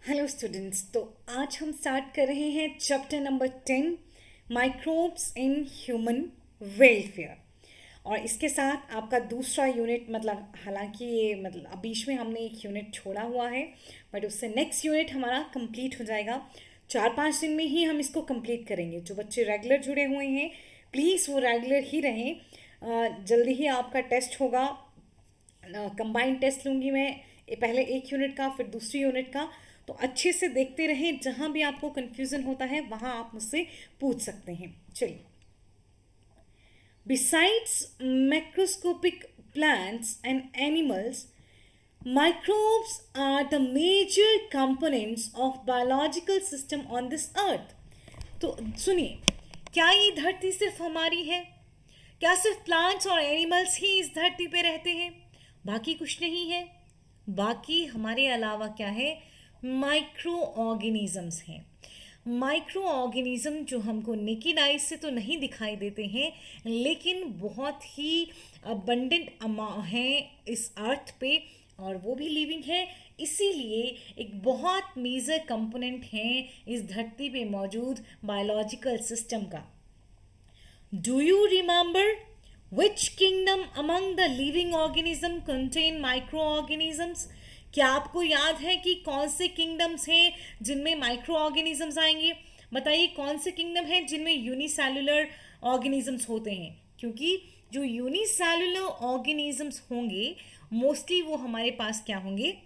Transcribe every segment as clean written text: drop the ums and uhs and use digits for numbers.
Hello students. तो आज हम स्टार्ट कर रहे हैं chapter number 10 microbes in human welfare. और इसके साथ आपका दूसरा यूनिट मतलब हालांकि ये मतलब बीच में हमने एक यूनिट छोड़ा हुआ है, बट उससे नेक्स्ट यूनिट हमारा कंप्लीट हो जाएगा। 4-5 दिन में ही हम इसको कंप्लीट करेंगे। जो बच्चे रेगुलर जुड़े हुए हैं प्लीज़ वो रेगुलर ही रहें। जल्दी ही आपका टेस्ट होगा। कंबाइंड टेस्ट लूँगी मैं, पहले एक यूनिट का फिर दूसरी यूनिट का। तो अच्छे से देखते रहें, जहाँ भी आपको कन्फ्यूज़न होता है वहाँ आप मुझसे पूछ सकते हैं। चलिए, besides macroscopic plants and animals, microbes are the major components of biological system on this earth। तो सुनिए, क्या ये धरती सिर्फ हमारी है? क्या सिर्फ प्लांट्स और एनिमल्स ही इस धरती पे रहते हैं, बाकी कुछ नहीं है? बाकी हमारे अलावा क्या है? माइक्रो ऑर्गेनिजम्स हैं। माइक्रो ऑर्गेनिज्म जो हमको नेकेड आइज से तो नहीं दिखाई देते हैं, लेकिन बहुत ही अबंडेंट हैं इस अर्थ पे, और वो भी लिविंग है। इसीलिए एक बहुत मेजर कंपोनेंट है इस धरती पे मौजूद बायोलॉजिकल सिस्टम का। Do you remember which kingdom among the living organism contain micro organisms? क्या आपको याद है कि कौन से किंगडम्स हैं जिनमें माइक्रो ऑर्गेनिजम्स आएंगे? बताइए, कौन से किंगडम हैं जिनमें यूनिसेलुलर ऑर्गेनिजम्स होते हैं? क्योंकि जो यूनिसेलुलर ऑर्गेनिजम्स होंगे मोस्टली वो हमारे पास क्या होंगे?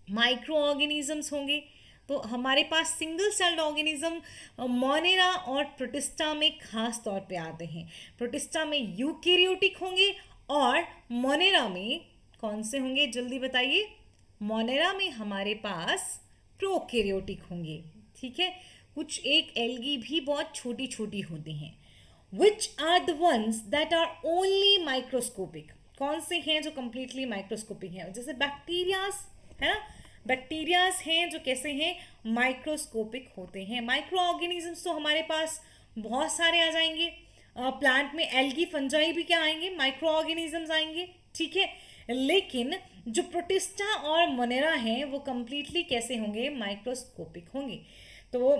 माइक्रो ऑर्गेनिजम्स होंगे। तो हमारे पास सिंगल सेल्ड ऑर्गेनिज्म मोनेरा और प्रोटिस्टा में खास तौर पे आते हैं। प्रोटिस्टा में यूकेरियोटिक होंगे और मोनेरा में कौन से होंगे, जल्दी बताइए? मोनेरा में हमारे पास प्रोकैरियोटिक होंगे। ठीक है, कुछ एक एल्गी भी बहुत छोटी छोटी होती हैं। Which are the ones that are only microscopic? कौन से हैं जो कंप्लीटली माइक्रोस्कोपिक हैं? जैसे बैक्टीरियाज है ना, बैक्टीरियाज हैं जो कैसे हैं? माइक्रोस्कोपिक होते हैं। माइक्रो ऑर्गेनिजम्स तो हमारे पास बहुत सारे आ जाएंगे। प्लांट में एल्गी फंजाई भी क्या आएंगे? माइक्रो ऑर्गेनिजम्स आएंगे। ठीक है, लेकिन जो प्रोटिस्टा और मोनेरा हैं वो कंप्लीटली कैसे होंगे? माइक्रोस्कोपिक होंगे। तो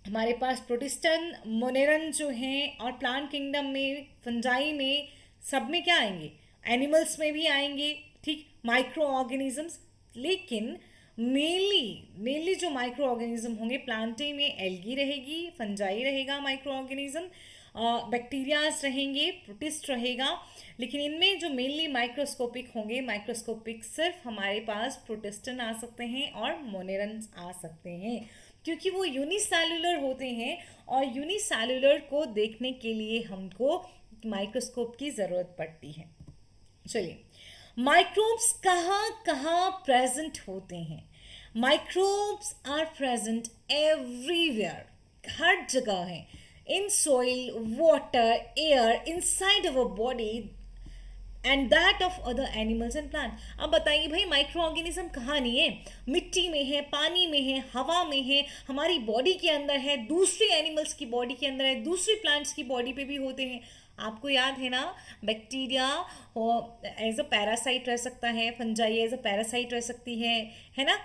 हमारे पास प्रोटिस्टन मोनेरन जो हैं, और प्लांट किंगडम में फंजाई में सब में क्या आएंगे? एनिमल्स में भी आएंगे। ठीक, माइक्रो ऑर्गेनिजम्स। लेकिन मेनली जो माइक्रो ऑर्गेनिज्म होंगे, प्लांटे में एल्गी रहेगी, फंजाई रहेगा माइक्रो ऑर्गेनिज्म, बैक्टीरियाज रहेंगे, प्रोटिस्ट रहेगा। लेकिन इनमें जो मेनली माइक्रोस्कोपिक होंगे, माइक्रोस्कोपिक सिर्फ हमारे पास प्रोटिस्टन आ सकते हैं और मोनेरन आ सकते हैं, क्योंकि वो यूनिसेलुलर होते हैं और यूनिसेलुलर को देखने के लिए हमको माइक्रोस्कोप की ज़रूरत पड़ती है। चलिए, माइक्रोब्स कहाँ कहाँ प्रेजेंट होते हैं? माइक्रोब्स आर प्रेजेंट एवरीवेयर, हर जगह है। In soil, water, air, inside our body and that of other animals and plant. अब बताइए भाई, माइक्रो ऑर्गेनिज्म कहाँ नहीं है? मिट्टी में है, पानी में है, हवा में है, हमारी बॉडी के अंदर है, दूसरे एनिमल्स की बॉडी के अंदर है, दूसरी प्लांट्स की बॉडी पे भी होते हैं। आपको याद है ना, बैक्टीरिया एज अ पैरासाइट रह सकता है, फंजाई एज अ पैरासाइट रह सकती है ना?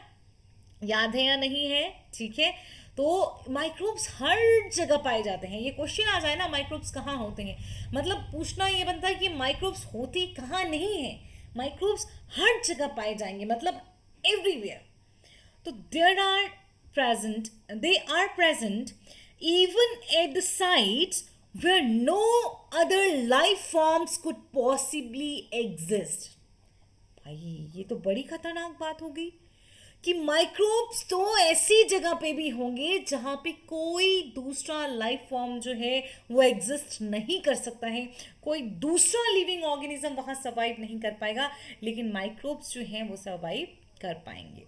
याद है या नहीं है? ठीक है, तो माइक्रोब्स हर जगह पाए जाते हैं। ये क्वेश्चन आ जाए ना, माइक्रोब्स कहाँ होते हैं, मतलब पूछना ये बनता है कि माइक्रोब्स होती कहाँ नहीं है? माइक्रोब्स हर जगह पाए जाएंगे, मतलब एवरीवेयर। तो they are present even at the sites where no other life forms could possibly exist। भाई ये तो बड़ी खतरनाक बात हो गई कि माइक्रोब्स तो ऐसी जगह पे भी होंगे जहाँ पे कोई दूसरा लाइफ फॉर्म जो है वो एग्जिस्ट नहीं कर सकता है, कोई दूसरा लिविंग ऑर्गेनिज्म वहाँ सर्वाइव नहीं कर पाएगा, लेकिन माइक्रोब्स जो हैं वो सर्वाइव कर पाएंगे।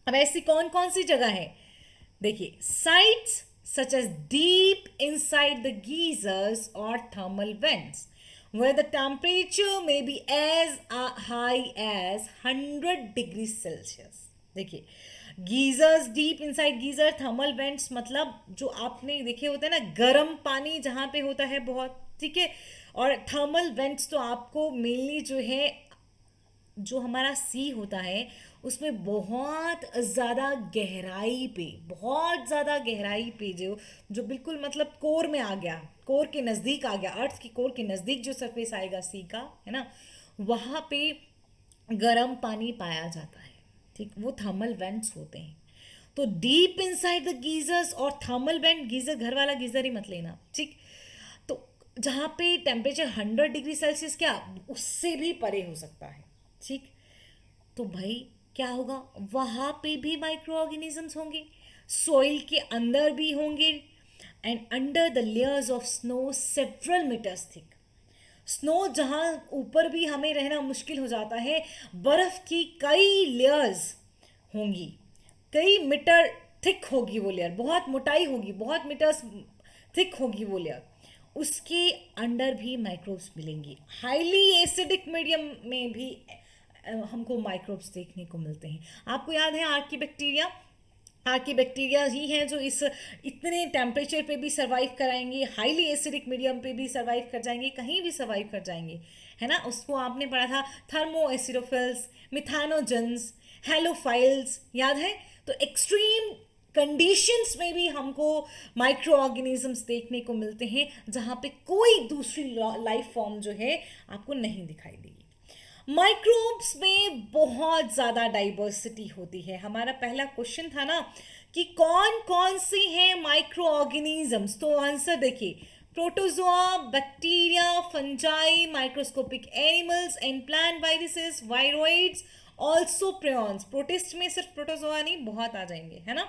अब ऐसी कौन कौन सी जगह है? देखिए, sites such as deep inside the geysers or thermal vents where the temperature may be as high as 100 degrees Celsius। देखिए, geysers, deep inside geyser, thermal vents, मतलब जो आपने देखे होते हैं ना, गर्म पानी जहाँ पे होता है बहुत। ठीक है, और थर्मल वेंट्स तो आपको मेनली जो है जो हमारा सी होता है उसमें बहुत ज़्यादा गहराई पे, बहुत ज़्यादा गहराई पे जो जो बिल्कुल मतलब कोर में आ गया, कोर के नज़दीक आ गया, अर्थ की कोर के नज़दीक जो सरफेस आएगा सी का, है ना, वहाँ पे गर्म पानी पाया जाता है। ठीक, वो थर्मल वेंट्स होते हैं। तो डीप इनसाइड द गीजर्स, और थर्मल वेंट, गीजर घर वाला गीजर ही मत लेना, ठीक। तो जहाँ पे टेम्परेचर 100 डिग्री सेल्सियस, क्या उससे भी परे हो सकता है, ठीक। तो भाई क्या होगा, वहाँ पे भी माइक्रो ऑर्गेनिजम्स होंगे, सॉइल के अंदर भी होंगे, and under the layers of snow several metres thick. Snow जहाँ ऊपर भी हमें रहना मुश्किल हो जाता है, बर्फ की कई लेयर्स होंगी, कई मीटर थिक होगी वो लेयर, बहुत मोटाई होगी, बहुत मीटर्स थिक होगी वो लेयर, उसके अंडर भी माइक्रोब्स मिलेंगी। हाईली एसिडिक मीडियम में भी हमको माइक्रोब्स देखने को मिलते हैं। आपको याद है आर्कीबैक्टीरिया, आर्कीबैक्टीरिया ही हैं जो इस इतने टेम्परेचर पे भी सरवाइव कराएंगे, हाईली एसिडिक मीडियम पे भी सरवाइव कर जाएंगे, कहीं भी सरवाइव कर जाएंगे, है ना। उसको आपने पढ़ा था, थर्मो एसिडोफिल्स, मिथानोजेंस, हेलोफाइल्स, याद है। तो एक्सट्रीम कंडीशंस में भी हमको माइक्रो ऑर्गेनिजम्स देखने को मिलते हैं, जहाँ पे कोई दूसरी लाइफ फॉर्म जो है आपको नहीं दिखाई देगी। माइक्रोब्स में बहुत ज़्यादा डाइवर्सिटी होती है। हमारा पहला क्वेश्चन था ना कि कौन कौन से हैं माइक्रो ऑर्गेनिजम्स, तो आंसर देखिए, protozoa, bacteria, fungi, microscopic animals and plant viruses, viroids, also prions. Protist में सिर्फ प्रोटोजोआ नहीं, बहुत आ जाएंगे, है ना।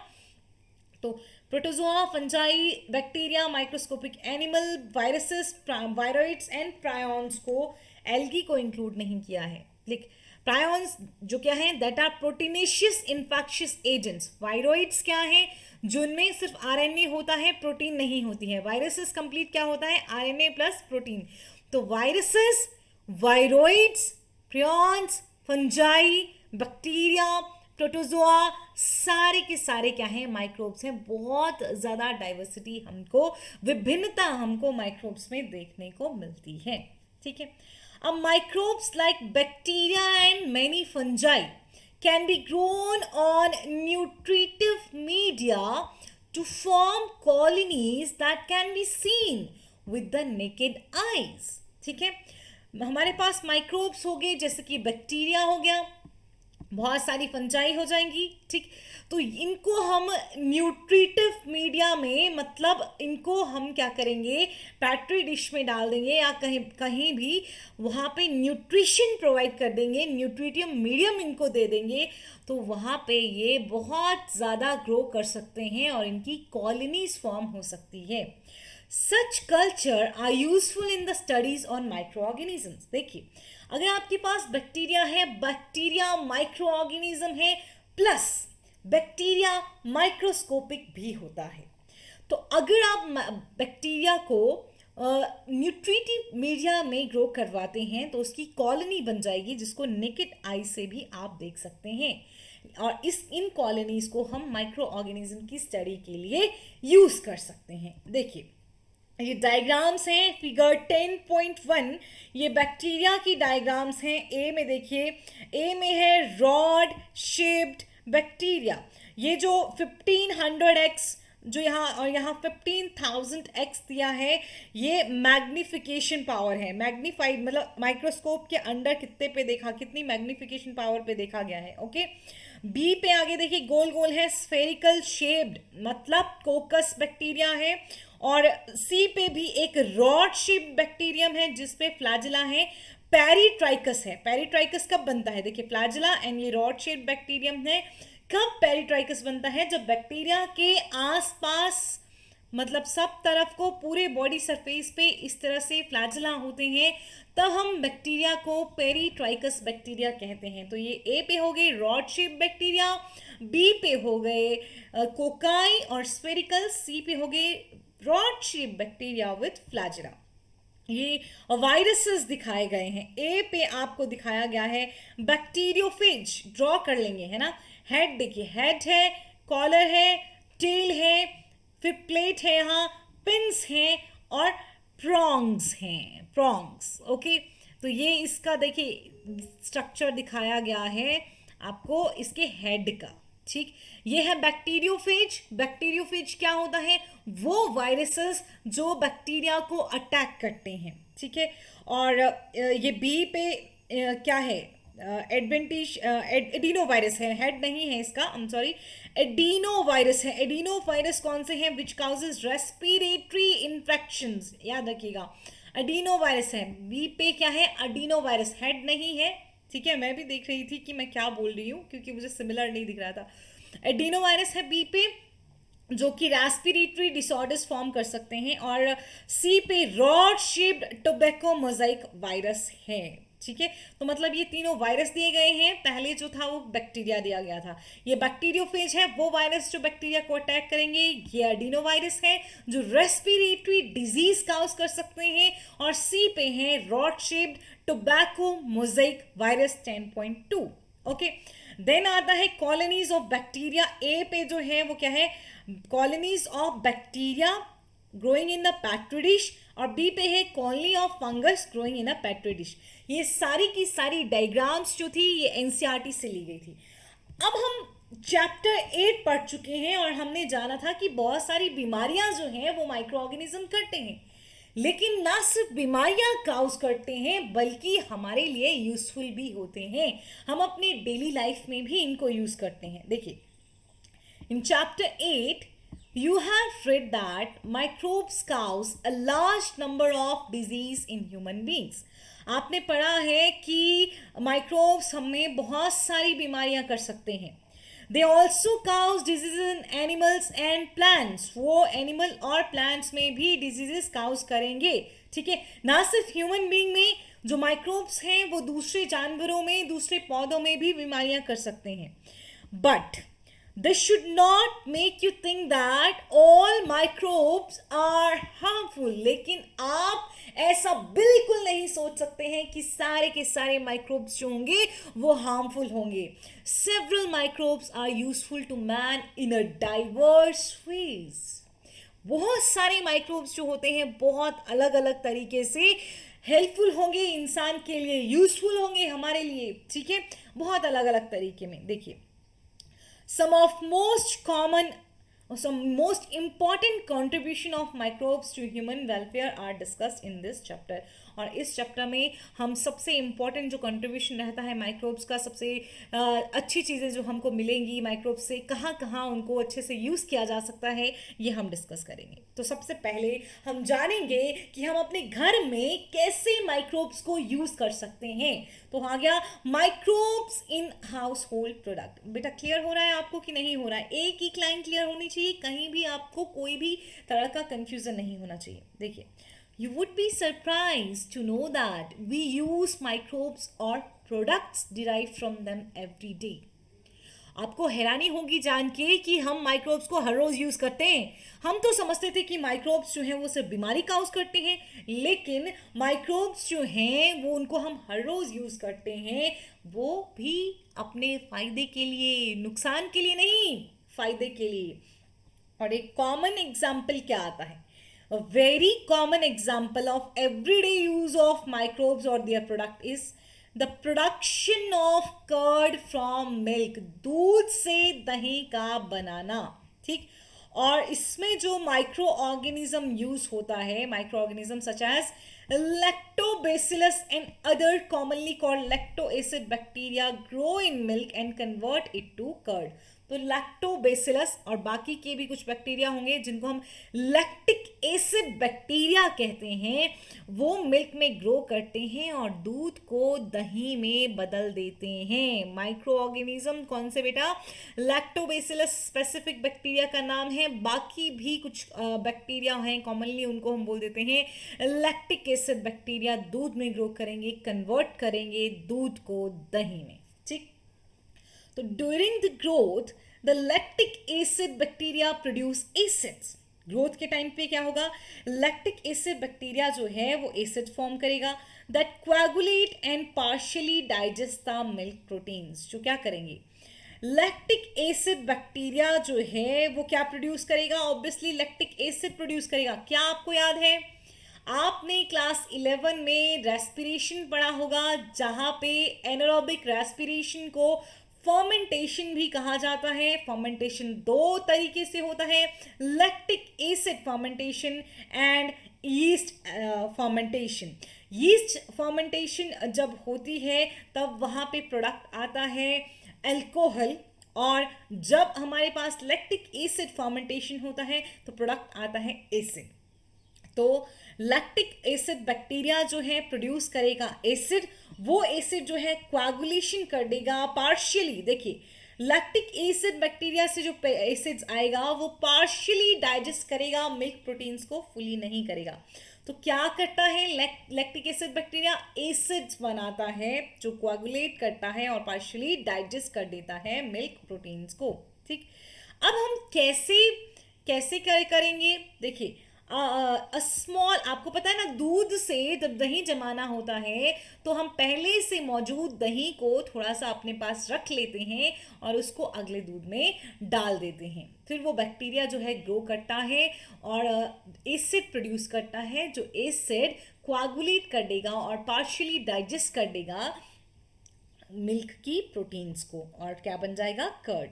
तो protozoa, fungi, bacteria, microscopic animal, viruses, viroids and prions को, एल्गी को इंक्लूड नहीं किया है। लिख, प्रायॉन्स जो क्या हैं, that are proteinaceous infectious agents. Viroids क्या हैं, जिनमें सिर्फ आरएनए होता है, प्रोटीन नहीं होती है। वायरसेस कंप्लीट क्या होता है, आरएनए प्लस प्रोटीन। तो viruses, viroids, prions, fungi, bacteria, protozoa, सारे के सारे क्या हैं, माइक्रोब्स हैं। बहुत ज़्यादा डाइवर्सिटी हमको, विभिन्नता हमको माइक्रोब्स में देखने को मिलती है, ठीक है। अब microbes like bacteria and many fungi can be grown on nutritive media to form colonies that can be seen with the naked eyes, ठीक है। हमारे पास माइक्रोब्स हो गए, जैसे कि बैक्टीरिया हो गया, बहुत सारी फंजाई हो जाएंगी, ठीक। तो इनको हम न्यूट्रिटिव मीडिया में, मतलब इनको हम क्या करेंगे, पैट्री डिश में डाल देंगे या कहीं कहीं भी वहाँ पे न्यूट्रिशन प्रोवाइड कर देंगे, न्यूट्रिटियम मीडियम इनको दे देंगे, तो वहाँ पे ये बहुत ज़्यादा ग्रो कर सकते हैं और इनकी कॉलोनीज फॉर्म हो सकती है। Such culture are useful in the studies on microorganisms. देखिए, अगर आपके पास बैक्टीरिया है, बैक्टीरिया माइक्रो ऑर्गेनिज्म है, प्लस बैक्टीरिया माइक्रोस्कोपिक भी होता है, तो अगर आप बैक्टीरिया को न्यूट्रिटिव मीडिया में ग्रो करवाते हैं तो उसकी कॉलोनी बन जाएगी, जिसको नेकेड आई से भी आप देख सकते हैं, और इन कॉलोनीज को हम माइक्रो ऑर्गेनिज्म की स्टडी के लिए यूज कर सकते हैं। देखिए, ये डायग्राम्स हैं, फिगर 10.1, ये बैक्टीरिया की डायग्राम्स हैं। ए में देखिए, ए में है रॉड शेप्ड बैक्टीरिया, ये जो 1500x जो यहाँ और यहाँ 15,000x दिया है, ये मैग्निफिकेशन पावर है, मैग्नीफाइड मतलब माइक्रोस्कोप के अंडर कितने पे देखा, कितनी मैग्निफिकेशन पावर पे देखा गया है, ओके। बी पे आगे देखिए, गोल गोल है, स्फेरिकल शेप्ड मतलब कोकस बैक्टीरिया है, और सी पे भी एक रॉड शेप्ड बैक्टीरियम है जिसपे फ्लैजिला है, पेरिट्राइकस है। पेरिट्राइकस कब बनता है, देखिए फ्लैजिला एंड ये रॉड शेप्ड बैक्टीरियम है। कब पेरिट्राइकस बनता है, जब बैक्टीरिया के आसपास मतलब सब तरफ को पूरे बॉडी सरफेस पे इस तरह से फ्लैजिला होते हैं, तब हम बैक्टीरिया को पेरिट्राइकस बैक्टीरिया कहते हैं। तो ये ए पे हो गए रॉड शेप बैक्टीरिया, बी पे हो गए कोकाई और स्फेरिकल, सी पे हो गए rod shape bacteria with flagella. ये वायरसेस दिखाए गए हैं। ए पे आपको दिखाया गया है बैक्टीरियोफेज, ड्रॉ कर लेंगे, है ना। हेड देखिए, हेड है, कॉलर है, टेल है, फिर प्लेट है, यहाँ पिंस हैं और प्रॉन्ग्स हैं, प्रॉन्ग्स, ओके। तो ये इसका देखिए स्ट्रक्चर दिखाया गया है आपको इसके हेड का, ठीक। ये है बैक्टीरियोफेज। बैक्टीरियोफेज क्या होता है? वो वायरसेस जो बैक्टीरिया को अटैक करते हैं, ठीक है। और ये बी पे क्या है? एडवेंटिश एडिनो वायरस है, हेड नहीं है इसका, I am sorry, adeno virus है। एडिनो वायरस कौन से हैं? विच काउजेज रेस्पिरेटरी इन्फेक्शंस, याद रखिएगा, एडिनो वायरस है। बी पे क्या है? एडिनो वायरस, हेड नहीं है, ठीक है। मैं भी देख रही थी कि मैं क्या बोल रही हूँ क्योंकि मुझे सिमिलर नहीं दिख रहा था। एडिनो वायरस है बी पे, जो कि रेस्पिरेटरी डिसऑर्डर्स फॉर्म कर सकते हैं। और सी पे rod shaped tobacco mosaic virus है, ठीक है। तो मतलब ये तीनों वायरस दिए गए हैं। पहले जो था वो बैक्टीरिया दिया गया था। ये बैक्टीरियोफेज है, वो वायरस जो बैक्टीरिया को अटैक करेंगे। ये एडिनो वायरस है जो रेस्पिरेटरी डिजीज काउज कर सकते हैं। और सी पे है rod shaped tobacco mosaic virus 10.2। Okay, then आता है कॉलोनीज ऑफ बैक्टीरिया। ए पे जो है वो क्या है? Colonies of bacteria growing in the petri dish. और बी पे है colony of fungus growing in a petri dish. ये सारी की सारी डायग्राम्स जो थी ये एनसीईआरटी से ली गई थी। अब हम चैप्टर 8 पढ़ चुके हैं और हमने जाना था कि बहुत सारी बीमारियां जो हैं वो माइक्रो ऑर्गेनिज्म करते हैं, लेकिन ना सिर्फ बीमारियां काउज करते हैं बल्कि हमारे लिए यूजफुल भी होते हैं। हम अपनी डेली लाइफ में भी इनको यूज करते हैं। देखिए, in chapter 8 you have read that microbes cause a large number of disease in human beings। आपने पढ़ा है कि माइक्रोब्स हमें बहुत सारी बीमारियां कर सकते हैं। They also cause diseases in animals and plants. वो एनिमल और प्लांट्स में भी डिजीजेस काउज करेंगे, ठीक है। ना सिर्फ ह्यूमन बीइंग में जो माइक्रोब्स हैं वो दूसरे जानवरों में, दूसरे पौधों में भी बीमारियां कर सकते हैं। But this should not make you think that all microbes are harmful। लेकिन आप ऐसा बिल्कुल नहीं सोच सकते हैं कि सारे के सारे माइक्रोब्स जो होंगे वो हार्मफुल होंगे। several microbes are useful to man in a diverse ways। बहुत सारे माइक्रोब्स जो होते हैं बहुत अलग अलग तरीके से हेल्पफुल होंगे इंसान के लिए, यूजफुल होंगे हमारे लिए, ठीक है, बहुत अलग अलग तरीके में। देखिए, some most important contribution of microbes to human welfare are discussed in this chapter। और इस चैप्टर में हम सबसे इम्पॉर्टेंट जो कंट्रीब्यूशन रहता है माइक्रोब्स का, सबसे अच्छी चीज़ें जो हमको मिलेंगी माइक्रोब्स से, कहाँ कहाँ उनको अच्छे से यूज़ किया जा सकता है, ये हम डिस्कस करेंगे। तो सबसे पहले हम जानेंगे कि हम अपने घर में कैसे माइक्रोब्स को यूज़ कर सकते हैं। तो आ गया microbes in house hold product. बेटा क्लियर हो रहा है आपको कि नहीं हो रहा है? एक ही लाइन क्लियर होनी चाहिए, कहीं भी आपको कोई भी तरह का कंफ्यूजन नहीं होना चाहिए। देखिए, you would be surprised to know that we use microbes or products derived from them every day। आपको हैरानी होगी जान के कि हम माइक्रोब्स को हर रोज यूज करते हैं। हम तो समझते थे कि माइक्रोब्स जो हैं वो सिर्फ बीमारी काउज करते हैं, लेकिन माइक्रोब्स जो हैं वो उनको हम हर रोज यूज करते हैं, वो भी अपने फायदे के लिए, नुकसान के लिए नहीं, फायदे के लिए। और एक कॉमन एग्जाम्पल क्या आता है? A very common example of everyday use of microbes or their product is the production of curd from milk। दूध से दही का बनाना, ठीक। और इसमें जो माइक्रो ऑर्गेनिज्म यूज होता है, micro organism such as lactobacillus and other commonly called lactoacid bacteria grow in milk and convert it to curd। तो लैक्टोबेसिलस और बाकी के भी कुछ बैक्टीरिया होंगे जिनको हम लैक्टिक एसिड बैक्टीरिया कहते हैं, वो मिल्क में ग्रो करते हैं और दूध को दही में बदल देते हैं। माइक्रो ऑर्गेनिज्म कौन से बेटा? लैक्टोबेसिलस स्पेसिफिक बैक्टीरिया का नाम है, बाकी भी कुछ बैक्टीरिया हैं कॉमनली उनको हम बोल देते हैं लैक्टिक एसिड बैक्टीरिया। दूध में ग्रो करेंगे, कन्वर्ट करेंगे दूध को दही में, ठीक। तो during the growth the lactic acid bacteria produce acids. Growth के टाइम पे क्या होगा? लैक्टिक एसिड बैक्टीरिया जो है वो एसिड फॉर्म करेगा that coagulate and partially digest the milk proteins. जो क्या करेंगे? लैक्टिक एसिड बैक्टीरिया जो है वो क्या प्रोड्यूस करेगा? ऑब्वियसली लैक्टिक एसिड प्रोड्यूस करेगा। क्या आपको याद है? आपने क्लास 11 में रेस्पिरेशन पढ़ा होगा, जहां पे एनारोबिक रेस्पिरेशन को फर्मेंटेशन भी कहा जाता है। फर्मेंटेशन दो तरीके से होता है, lactic acid fermentation and yeast fermentation. Yeast fermentation जब होती है तब वहाँ पे प्रोडक्ट आता है अल्कोहल, और जब हमारे पास लैक्टिक एसिड फर्मेंटेशन होता है तो प्रोडक्ट आता है एसिड। तो लैक्टिक एसिड बैक्टीरिया जो है प्रोड्यूस करेगा एसिड, वो एसिड जो है कोआगुलेशन कर देगा पार्शियली। देखिए, लैक्टिक एसिड बैक्टीरिया से जो एसिड्स आएगा वो पार्शियली डाइजेस्ट करेगा मिल्क प्रोटीन्स को, फुली नहीं करेगा। तो क्या करता है लैक्टिक एसिड बैक्टीरिया? एसिड्स बनाता है जो कोआगुलेट करता है और पार्शियली डाइजेस्ट कर देता है मिल्क प्रोटीन्स को। ठीक, अब हम कैसे कैसे करेंगे? देखिए, स्मॉल, आपको पता है ना, दूध से जब दही जमाना होता है तो हम पहले से मौजूद दही को थोड़ा सा अपने पास रख लेते हैं और उसको अगले दूध में डाल देते हैं। फिर वो बैक्टीरिया जो है ग्रो करता है और एसिड प्रोड्यूस करता है, जो एसिड कोआगुलेट कर देगा और पार्शियली डाइजेस्ट कर देगा मिल्क की प्रोटीन्स को, और क्या बन जाएगा? Curd.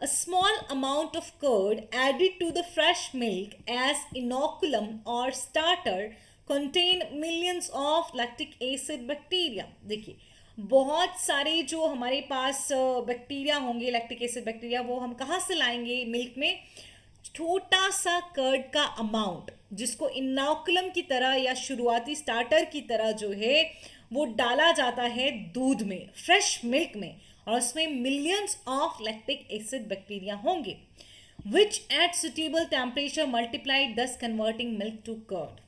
A small amount of curd added to the fresh milk as inoculum or starter contain millions of lactic acid bacteria। देखिए, बहुत सारे जो हमारे पास बैक्टीरिया होंगे, लैक्टिक एसिड बैक्टीरिया, वो हम कहाँ से लाएंगे मिल्क में? छोटा सा कर्ड का अमाउंट, जिसको इनोकुलम की तरह या शुरुआती स्टार्टर की तरह जो है वो डाला जाता है दूध में, फ्रेश मिल्क में, और उसमें millions of lactic acid bacteria होंगे, विच एट सुटेबल टेम्परेचर मल्टीप्लाइड दस कन्वर्टिंग मिल्क टू कर्ड।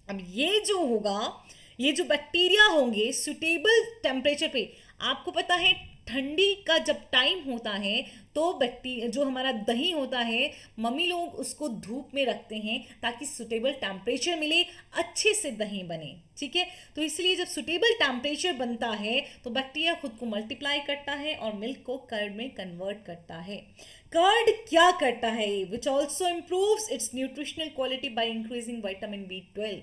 अब ये जो होगा, ये जो बैक्टीरिया होंगे सुटेबल टेम्परेचर पे, आपको पता है ठंडी का जब टाइम होता है तो बैक्टीरिया, जो हमारा दही होता है, मम्मी लोग उसको धूप में रखते हैं ताकि सुटेबल टेम्परेचर मिले, अच्छे से दही बने। ठीक है, तो इसलिए जब सुटेबल टेम्परेचर बनता है तो बैक्टीरिया खुद को मल्टीप्लाई करता है और मिल्क को कर्ड में कन्वर्ट करता है। कर्ड क्या करता है? Which also improves it's nutritional quality by increasing vitamin B12।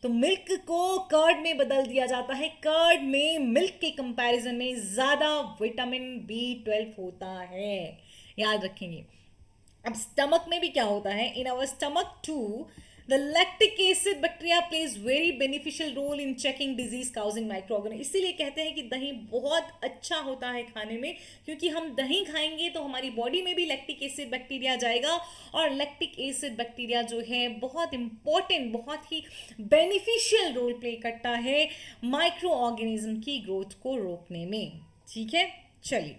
तो मिल्क को कर्ड में बदल दिया जाता है। कर्ड में मिल्क के कंपैरिजन में ज़्यादा विटामिन B12 होता है, याद रखेंगे। अब स्टमक में भी क्या होता है? In our stomach too the lactic acid bacteria plays very beneficial role in checking disease causing micro organism. इसीलिए कहते हैं कि दही बहुत अच्छा होता है खाने में, क्योंकि हम दही खाएंगे तो हमारी बॉडी में भी लैक्टिक एसिड बैक्टीरिया जाएगा, और लैक्टिक एसिड बैक्टीरिया जो है बहुत इंपॉर्टेंट, बहुत ही बेनिफिशियल रोल प्ले करता है माइक्रो ऑर्गेनिज्म की ग्रोथ को रोकने में। ठीक है, चलिए,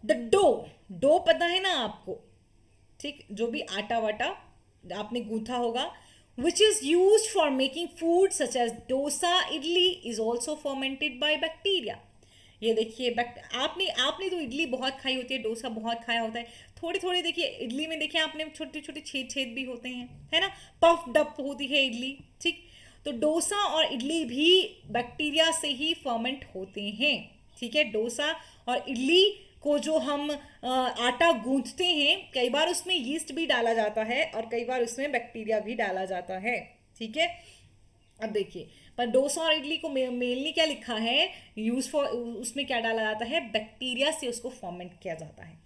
द डो पता है ना आपको? ठीक, जो भी आटा वाटा आपने गूंथा होगा, which is use for making food such as dosa, idli, is also fermented by bacteria. ये देखिए, आपने तो इडली बहुत खाई होती है, डोसा बहुत खाया होता है। थोड़े थोड़े देखिए इडली में, देखिए आपने छोटे छोटे छेद भी होते हैं, है ना, पफ डप होती है इडली। ठीक, तो डोसा और इडली भी बैक्टीरिया से ही फर्मेंट होते हैं। ठीक है, डोसा और इडली को जो हम आटा गूंथते हैं, कई बार उसमें यीस्ट भी डाला जाता है और कई बार उसमें बैक्टीरिया भी डाला जाता है। ठीक है, अब देखिए, पर डोसा और इडली को मेनली क्या लिखा है? यूज फॉर, उसमें क्या डाला जाता है? बैक्टीरिया से उसको फॉर्मेंट किया जाता है।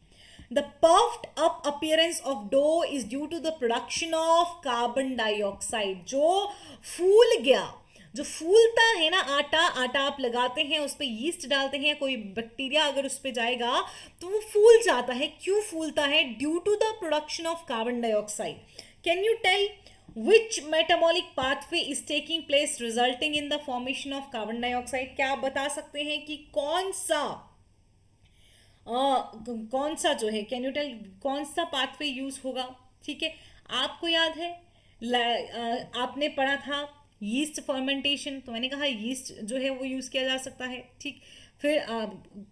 The puffed up appearance of dough is due to the production of carbon dioxide. जो फूल गया, जो फूलता है ना आटा आप लगाते हैं, उस पर यीस्ट डालते हैं, कोई बैक्टीरिया अगर उस पर जाएगा तो वो फूल जाता है। क्यों फूलता है? Due to the production of carbon dioxide. Can you tell which metabolic pathway is taking place resulting in the formation of carbon dioxide? क्या आप बता सकते हैं कि कौन सा जो है, कैन यू टेल कौन सा पाथवे यूज होगा? ठीक है, आपको याद है, आपने पढ़ा था यीस्ट फर्मेंटेशन, तो मैंने कहा यीस्ट जो है वो यूज़ किया जा सकता है। ठीक, फिर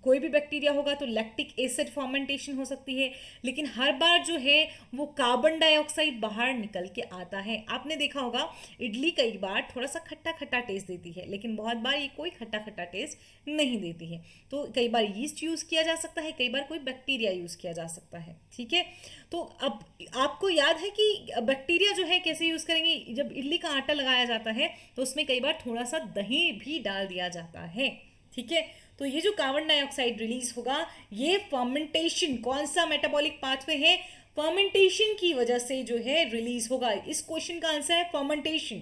कोई भी बैक्टीरिया होगा तो लैक्टिक एसिड फर्मेंटेशन हो सकती है, लेकिन हर बार जो है वो कार्बन डाइऑक्साइड बाहर निकल के आता है। आपने देखा होगा इडली कई बार थोड़ा सा खट्टा खट्टा टेस्ट देती है, लेकिन बहुत बार ये कोई खट्टा खट्टा टेस्ट नहीं देती है। तो कई बार यीस्ट यूज़ किया जा सकता है, कई बार कोई बैक्टीरिया यूज़ किया जा सकता है, ठीक है। तो अब आपको याद है कि बैक्टीरिया जो है कैसे यूज़ करेंगे, जब इडली का आटा लगाया जाता है तो उसमें कई बार थोड़ा सा दही भी डाल दिया जाता है, ठीक है। तो ये जो कार्बन डाइऑक्साइड रिलीज होगा, ये फर्मेंटेशन, कौन सा मेटाबॉलिक पाथवे है, फर्मेंटेशन की वजह से जो है रिलीज होगा। इस क्वेश्चन का आंसर है fermentation.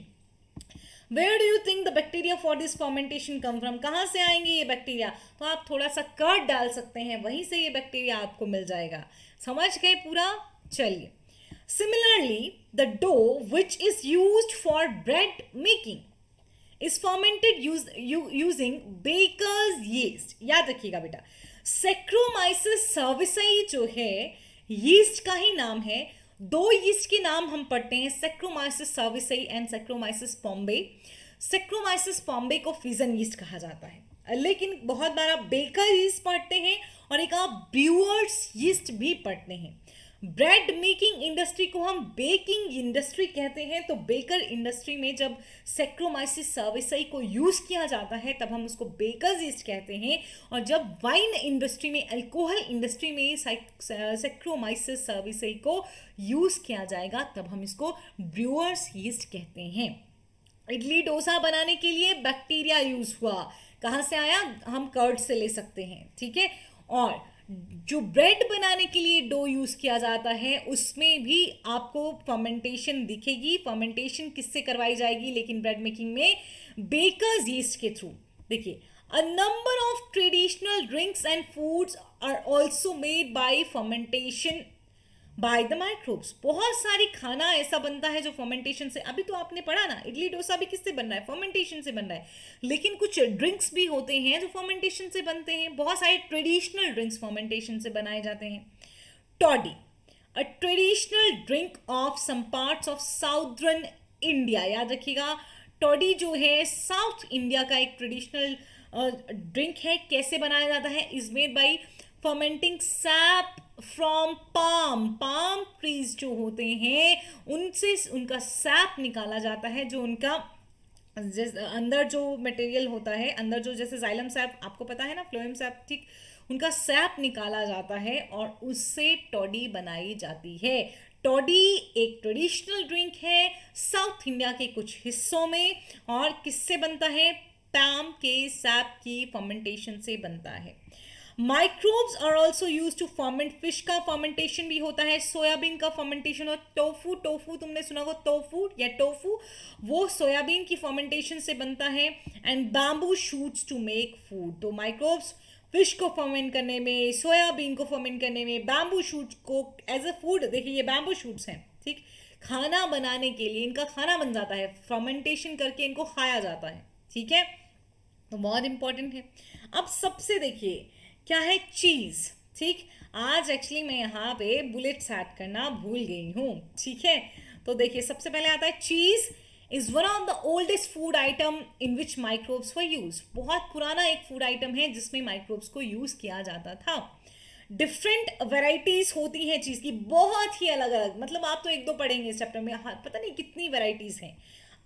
Where do you think the bacteria for this fermentation come from, कहाँ से आएंगे ये बैक्टीरिया, तो आप थोड़ा सा कर्ड डाल सकते हैं, वहीं से ये बैक्टीरिया आपको मिल जाएगा। समझ गए पूरा? चलिए, similarly the dough which is used for bread making is fermented using baker's yeast। याद रखिएगा बेटा, Saccharomyces cerevisiae जो है यीस्ट का ही नाम है। दो यीस्ट के नाम हम पढ़ते हैं, Saccharomyces cerevisiae and Saccharomyces pombe। Saccharomyces pombe को फिजन यीस्ट कहा जाता है, लेकिन बहुत बार आप बेकर यीस्ट पढ़ते हैं और एक आप ब्रूअर्स यीस्ट भी पढ़ते हैं। ब्रेड मेकिंग इंडस्ट्री को हम बेकिंग इंडस्ट्री कहते हैं, तो बेकर इंडस्ट्री में जब Saccharomyces cerevisiae को यूज़ किया जाता है तब हम उसको बेकर्स यीस्ट कहते हैं, और जब वाइन इंडस्ट्री में, अल्कोहल इंडस्ट्री में Saccharomyces cerevisiae को यूज़ किया जाएगा तब हम इसको ब्रूअर्स यीस्ट कहते हैं। इडली डोसा बनाने के लिए बैक्टीरिया यूज़ हुआ, कहाँ से आया, हम कर्ड से ले सकते हैं, ठीक है। और जो ब्रेड बनाने के लिए डो यूज़ किया जाता है उसमें भी आपको फर्मेंटेशन दिखेगी। फर्मेंटेशन किससे करवाई जाएगी लेकिन ब्रेड मेकिंग में, बेकर्स यीस्ट के थ्रू। देखिए, a number of traditional drinks and foods are also made by fermentation by the microbes. बहुत सारी खाना ऐसा बनता है जो फर्मेंटेशन से, अभी तो आपने पढ़ा ना, इडली डोसा भी किससे बन रहा है, फर्मेंटेशन से बन रहा है। लेकिन कुछ ड्रिंक्स भी होते हैं जो फर्मेंटेशन से बनते हैं, बहुत सारे ट्रेडिशनल ड्रिंक्स फर्मेंटेशन से बनाए जाते हैं। Toddy, a traditional drink of some parts of southern India. याद रखिएगा, टॉडी जो है साउथ इंडिया का एक ट्रेडिशनल ड्रिंक है। कैसे बनाया जाता है, is made by fermenting SAP from palm trees जो होते हैं उनसे उनका सैप निकाला जाता है, जो उनका अंदर जो मटेरियल होता है, अंदर जो जैसे जाइलम सैप आपको पता है ना, फ्लोएम सैप, ठीक, उनका सैप निकाला जाता है और उससे टॉडी बनाई जाती है। टॉडी एक ट्रेडिशनल ड्रिंक है साउथ इंडिया के कुछ हिस्सों में, और किससे बनता है, पाम के सैप की फर्मेंटेशन से बनता है। Microbes are also use to ferment, fish का फर्मेंटेशन भी होता है, सोयाबीन का फर्मेंटेशन, और टोफू तुमने सुना हो, टोफू या टोफू, वो सोयाबीन की फर्मेंटेशन से बनता है। And bamboo shoots to make food. तो माइक्रोब्स फिश को फर्मेंट करने में, सोयाबीन को फर्मेंट करने में, बैम्बू शूट्स को एज अ फूड, देखिए ये बैम्बू शूट्स हैं, ठीक, खाना बनाने के लिए इनका खाना बन जाता है, फर्मेंटेशन करके इनको खाया जाता है, ठीक है। तो बहुत इंपॉर्टेंट है। अब सबसे देखिए क्या है, चीज़, ठीक। आज एक्चुअली मैं यहाँ पे बुलेट्स ऐड करना भूल गई हूँ, ठीक है। तो देखिए सबसे पहले आता है cheese is one of the oldest food item in which microbes were use. बहुत पुराना एक फूड आइटम है जिसमें माइक्रोब्स को यूज़ किया जाता था। डिफरेंट वेराइटीज़ होती हैं चीज़ की, बहुत ही अलग अलग, मतलब आप तो एक दो पढ़ेंगे इस चैप्टर में, हाँ पता नहीं कितनी वेराइटीज़ हैं।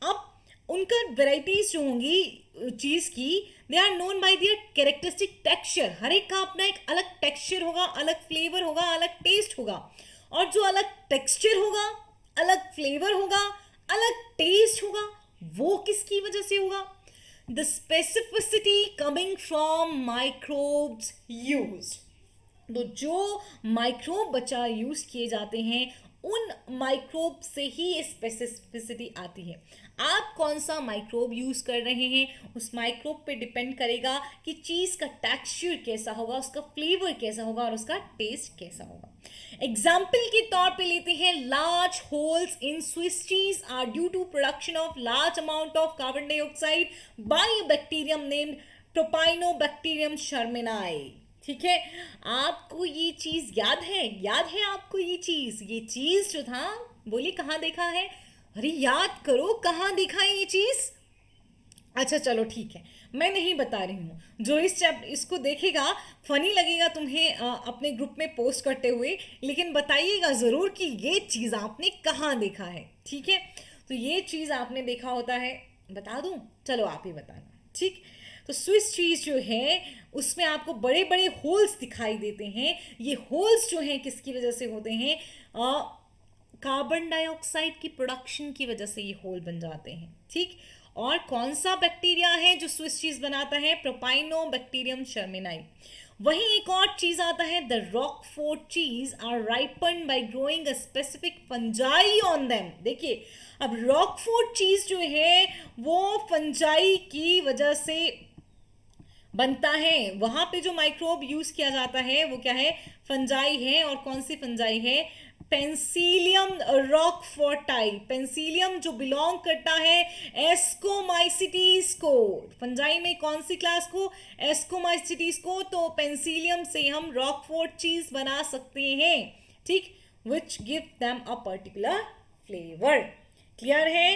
अब उनका वेराइटीज जो होंगी चीज़ की, they are known by their characteristic texture. हर एक का अपना एक अलग टेक्सचर होगा, अलग फ्लेवर होगा, अलग टेस्ट होगा, और जो अलग टेक्सचर होगा, अलग फ्लेवर होगा, अलग टेस्ट होगा, वो किसकी वजह से होगा, the specificity coming from microbes use. तो जो माइक्रोब बचा यूज किए जाते हैं उन माइक्रोब से ही स्पेसिफिसिटी आती है। आप कौन सा माइक्रोब यूज़ कर रहे हैं उस माइक्रोब पे डिपेंड करेगा कि चीज़ का टेक्सचर कैसा होगा, उसका फ्लेवर कैसा होगा और उसका टेस्ट कैसा होगा। एग्जाम्पल के तौर पे लेते हैं, large holes in Swiss cheese are due to production of large amount of carbon dioxide by a bacterium named Propionibacterium shermanii. ठीक है, आपको ये चीज़ याद है आपको ये चीज़ जो था, बोलिए कहाँ देखा है, अरे याद करो कहाँ देखा है ये चीज़। अच्छा चलो ठीक है, मैं नहीं बता रही हूँ। जो इसको देखेगा फनी लगेगा तुम्हें अपने ग्रुप में पोस्ट करते हुए, लेकिन बताइएगा ज़रूर कि ये चीज़ आपने कहाँ देखा है, ठीक है। तो ये चीज़ आपने देखा होता है, बता दूँ? चलो आप ही बताना, ठीक। तो स्विस चीज़ जो है उसमें आपको बड़े बड़े होल्स दिखाई देते हैं। ये होल्स जो हैं किसकी वजह से होते हैं? कार्बन डाइऑक्साइड की प्रोडक्शन की वजह से ये होल बन जाते हैं, ठीक। और कौन सा बैक्टीरिया है जो स्विस चीज बनाता है? प्रोपाइनोबैक्टीरियम शर्मिनाई। वहीं एक और चीज आता है, the Roquefort cheese are ripen by growing a specific fungi on them. देखिए, अब रॉकफोर्ट चीज जो है वो फंजाई की वजह से बनता है। वहां पे जो माइक्रोब यूज किया जाता है वो क्या है? फंजाई है। और कौन सी फंजाई है? पेंसिलियम रॉकफोर्टाई। पेंसिलियम जो बिलोंग करता है एस्कोमाइसिटीज को। फंजाई में कौन सी क्लास को? एस्कोमाइसिटीज को। तो पेंसिलियम से हम रॉकफोर्ट चीज बना सकते हैं, ठीक, which give them a particular flavour. Clear है?